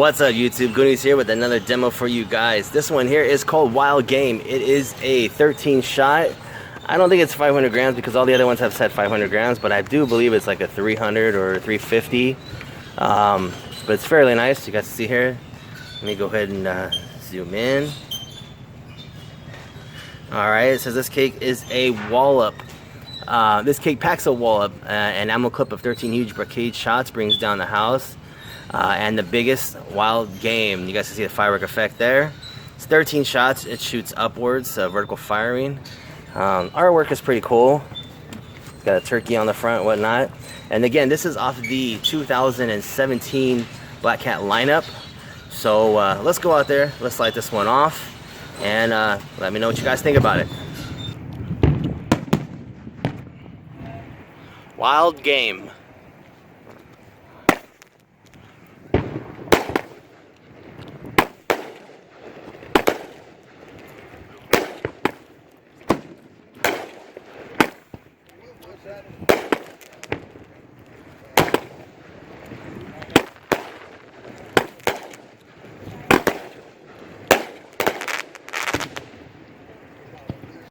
What's up YouTube, Goonies here with another demo for you guys. This one here is called Wild Game. It is a 13 shot. I don't think it's 500 grams because all the other ones have said 500 grams, but I do believe it's like a 300 or 350. But it's fairly nice. You guys see here. Let me go ahead and zoom in. Alright, it says this cake is a wallop. This cake packs a wallop. An ammo clip of 13 huge brocade shots brings down the house. And the biggest wild game. You guys can see the firework effect there. It's 13 shots. It shoots upwards, vertical firing. Artwork is pretty cool. It's got a turkey on the front, whatnot. And again, this is off the 2017 Black Cat lineup. So let's go out there. Let's light this one off. And let me know what you guys think about it. Wild Game.